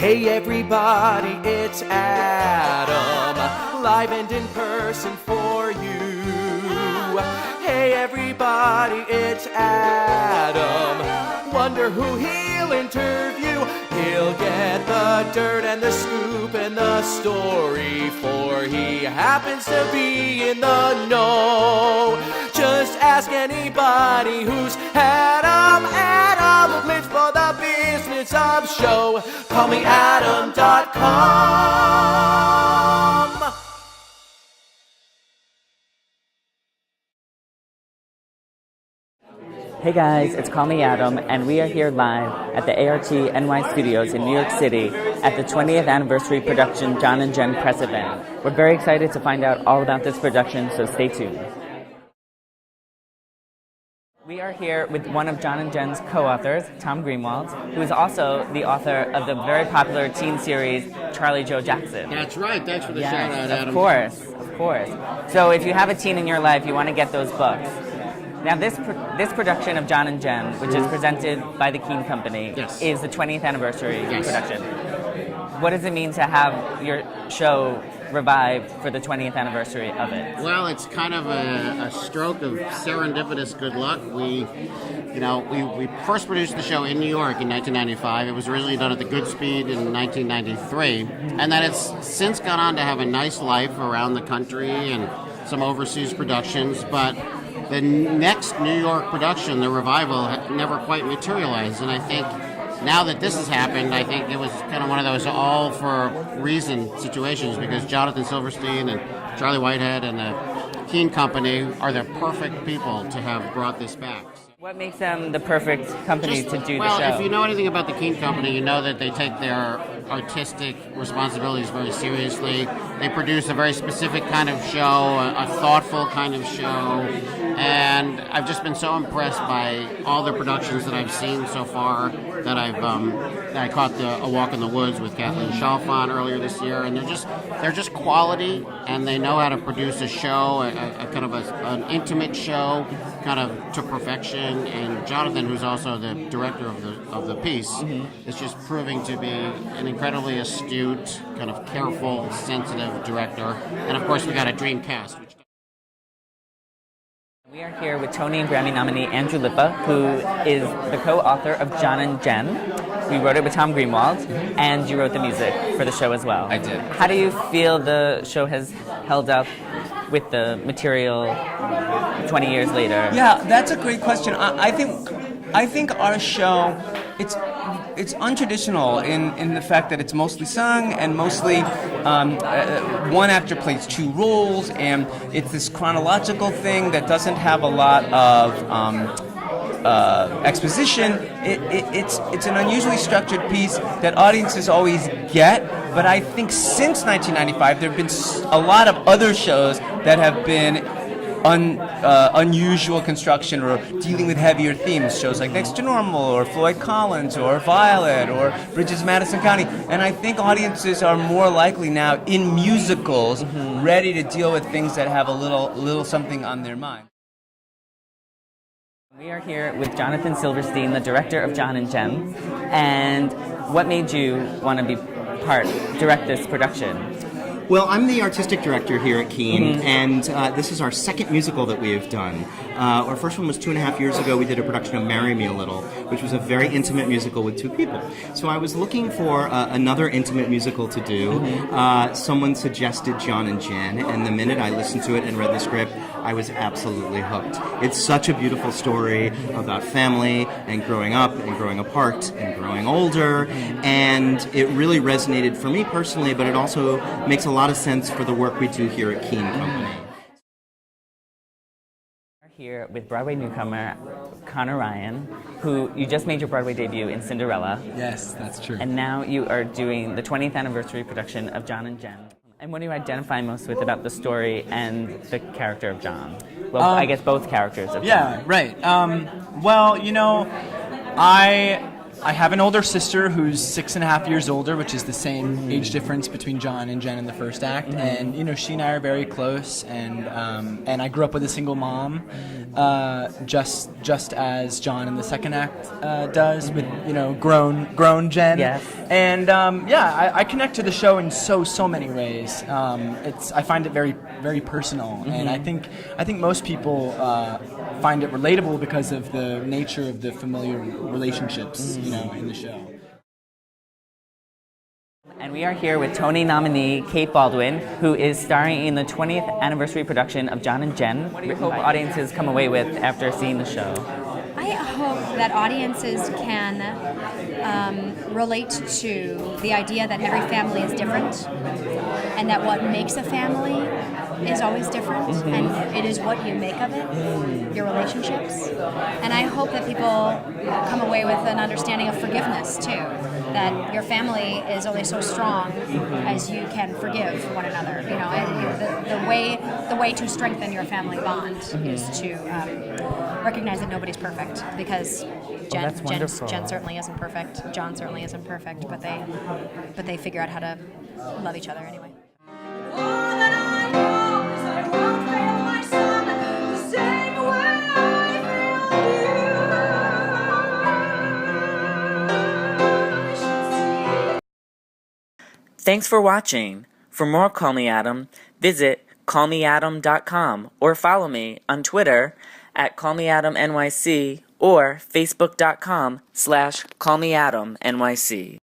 Hey everybody, it's Adam, live and in person for you. Hey everybody, it's Adam, wonder who he'll interview. He'll get the dirt and the scoop and the story, for he happens to be in the know. Just ask anybody who's Adam. Adam lives for the business of show. Call me Adam.com. Hey guys, it's Call Me Adam, and we are here live at the ART NY Studios in New York City at the 20th anniversary production John and Jen press event. We're very excited to find out all about this production, so stay tuned. We are here with one of John and Jen's co-authors, Tom Greenwald, who is also the author of the very popular teen series Charlie Joe Jackson. That's right. Thanks for the shout out, Adam. Of course. So if you have a teen in your life, you want to get those books. Now, this production of John and Jen, which is presented by the Keane Company, is the 20th anniversary production. What does it mean to have your show revived for the 20th anniversary of it? Well, it's kind of a stroke of serendipitous good luck. We first produced the show in New York in 1995. It was originally done at the Goodspeed in 1993, and then it's since gone on to have a nice life around the country and some overseas productions, but the next New York production, the revival, never quite materialized. And I think now that this has happened, I think it was kind of one of those all for a reason situations, because Jonathan Silverstein and Charlie Whitehead and the Keane Company are the perfect people to have brought this back. What makes them the perfect company to do the show? Well, if you know anything about the Keane Company, you know that they take their artistic responsibilities very seriously. They produce a very specific kind of show, a thoughtful kind of show, and I've just been so impressed by all the productions that I've seen so far. That I caught A Walk in the Woods with Kathleen Chalfant earlier this year, and they're just quality, and they know how to produce a show, a kind of an intimate show, kind of to perfection. And Jonathan, who's also the director of the piece, is just proving to be an incredibly astute, kind of careful, sensitive director. And of course, we got a dream cast. We are here with Tony and Grammy nominee Andrew Lippa, who is the co-author of John and Jen. We wrote it with Tom Greenwald, and you wrote the music for the show as well. I did. How do you feel the show has held up with the material 20 years later? Yeah, that's a great question. I think our show, it's untraditional in the fact that it's mostly sung and mostly one actor plays two roles, and it's this chronological thing that doesn't have a lot of exposition. It's an unusually structured piece that audiences always get, but I think since 1995 there have been a lot of other shows that have been unusual construction or dealing with heavier themes, shows like Next to Normal or Floyd Collins or Violet or Bridges of Madison County, and I think audiences are more likely now in musicals ready to deal with things that have a little something on their mind. We are here with Jonathan Silverstein, the director of John and Jen, and what made you want to direct this production? Well, I'm the artistic director here at Keane, and this is our second musical that we have done. Our first one was 2.5 years ago. We did a production of Marry Me a Little, which was a very intimate musical with two people. So I was looking for another intimate musical to do. Someone suggested John and Jen, and the minute I listened to it and read the script, I was absolutely hooked. It's such a beautiful story about family and growing up and growing apart and growing older, and it really resonated for me personally, but it also makes a lot of sense for the work we do here at Keane Company. We're here with Broadway newcomer Conor Ryan, who you just made your Broadway debut in Cinderella. Yes, that's true. And now you are doing the 20th anniversary production of John and Jen. And what do you identify most with about the story and the character of John? Well, I guess both characters of John. Yeah, right. Well, I I have an older sister who's 6.5 years older, which is the same age difference between John and Jen in the first act. And she and I are very close. And I grew up with a single mom, just as John in the second act does with grown Jen. Yes. And I connect to the show in so many ways. I find it very very personal, and I think most people find it relatable because of the nature of the familiar relationships, in the show. And we are here with Tony nominee Kate Baldwin, who is starring in the 20th anniversary production of John and Jen. What do you hope audiences come away with after seeing the show? I hope that audiences can relate to the idea that every family is different, and that what makes a family is always different, and it is what you make of it, your relationships. And I hope that people come away with an understanding of forgiveness too, that your family is only so strong as you can forgive one another. The way to strengthen your family bond is to recognize that nobody's perfect, because Jen certainly isn't perfect, John certainly isn't perfect, but they figure out how to love each other anyway. Thanks for watching. For more Call Me Adam, visit callmeadam.com or follow me on Twitter at callmeadamnyc or facebook.com/callmeadamnyc.